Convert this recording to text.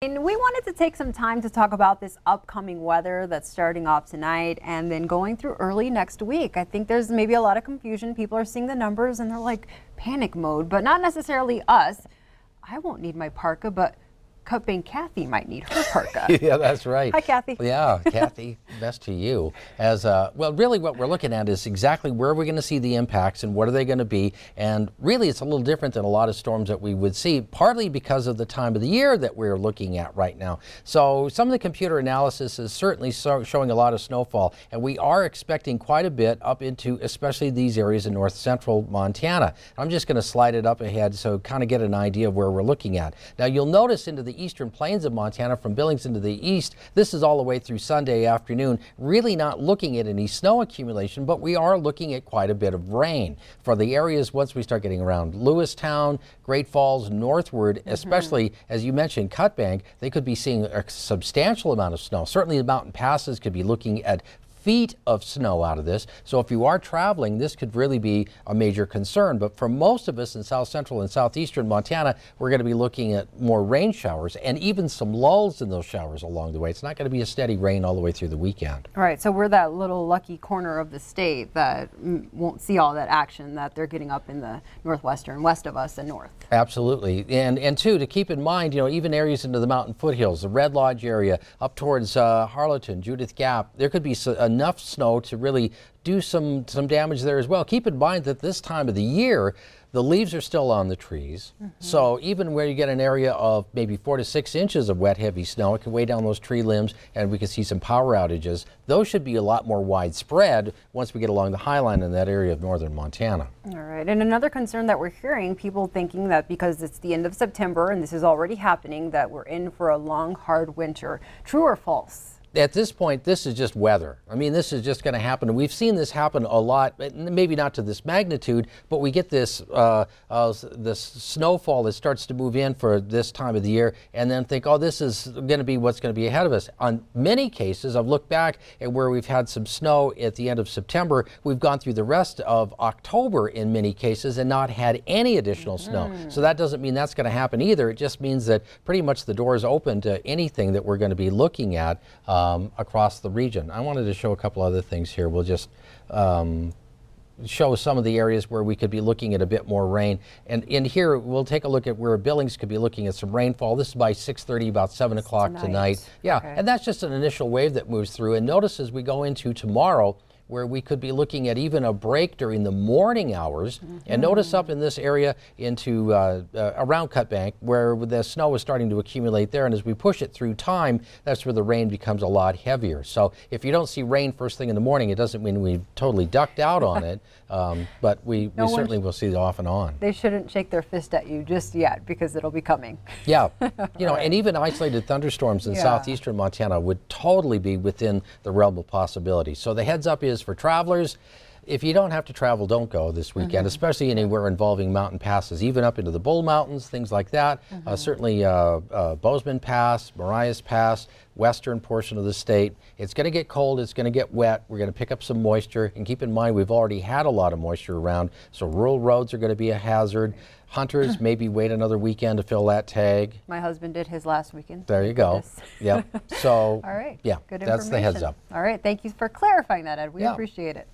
And we wanted to take some time to talk about this upcoming weather that's starting off tonight and then going through early next week. I think there's maybe a lot of confusion. People are seeing the numbers and they're like panic mode, but not necessarily us. I won't need my parka, but Cut Bank Kathy might need her parka. Yeah, that's right. Hi, Kathy. Yeah, Kathy, best to you. Well, really what we're looking at is exactly where we're going to see the impacts and what are they going to be. And really, it's a little different than a lot of storms that we would see, partly because of the time of the year that we're looking at right now. So some of the computer analysis is certainly showing a lot of snowfall, and we are expecting quite a bit up into especially these areas in north central Montana. I'm just going to slide it up ahead so kind of get an idea of where we're looking at. Now, you'll notice into the eastern plains of Montana from Billings into the east, this is all the way through Sunday afternoon, really not looking at any snow accumulation, but we are looking at quite a bit of rain for the areas once we start getting around Lewistown, Great Falls, northward, especially as you mentioned, Cut Bank, they could be seeing a substantial amount of snow. Certainly the mountain passes could be looking at feet of snow out of this. So if you are traveling, this could really be a major concern. But for most of us in south central and southeastern Montana, we're going to be looking at more rain showers and even some lulls in those showers along the way. It's not going to be a steady rain all the way through the weekend. All right, so we're that little lucky corner of the state that won't see all that action that they're getting up in the northwestern, west of us and north. Absolutely. And two, to keep in mind, you know, even areas into the mountain foothills, the Red Lodge area, up towards Harleton, Judith Gap, there could be enough snow to really do some damage there as well. Keep in mind that this time of the year, the leaves are still on the trees. So even where you get an area of maybe 4 to 6 inches of wet, heavy snow, it can weigh down those tree limbs and we can see some power outages. Those should be a lot more widespread once we get along the high line in that area of northern Montana. All right, and another concern that we're hearing, people thinking that because it's the end of September and this is already happening, that we're in for a long, hard winter. True or false? At this point, this is just weather. I mean, this is just going to happen. We've seen this happen a lot, maybe not to this magnitude, but we get this snowfall that starts to move in for this time of the year and then think, oh, this is going to be what's going to be ahead of us. On many cases, I've looked back at where we've had some snow at the end of September. We've gone through the rest of October in many cases and not had any additional snow. So that doesn't mean that's going to happen either. It just means that pretty much the door is open to anything that we're going to be looking at across the region. I wanted to show a couple other things here. We'll just show some of the areas where we could be looking at a bit more rain. And in here, we'll take a look at where Billings could be looking at some rainfall. This is by 6:30, about 7 o'clock tonight. Yeah, okay. And that's just an initial wave that moves through. And notice as we go into tomorrow, where we could be looking at even a break during the morning hours. And notice up in this area into around Cut Bank where the snow is starting to accumulate there, and as we push it through time, that's where the rain becomes a lot heavier. So if you don't see rain first thing in the morning, it doesn't mean we've totally ducked out on it, but we certainly will see it off and on. They shouldn't shake their fist at you just yet because it'll be coming. Yeah, you know, and even isolated thunderstorms in southeastern Montana would totally be within the realm of possibility. So the heads up is for travelers, if you don't have to travel, don't go this weekend, especially anywhere involving mountain passes, even up into the Bull Mountains, things like that. Certainly Bozeman Pass, Marias Pass, western portion of the state. It's going to get cold, it's going to get wet, we're going to pick up some moisture, and keep in mind we've already had a lot of moisture around, so rural roads are going to be a hazard. Hunters, maybe wait another weekend to fill that tag. My husband did his last weekend. There you go. Yep. So, all right. Yeah, good that's the heads up. All right. Thank you for clarifying that, Ed. We appreciate it.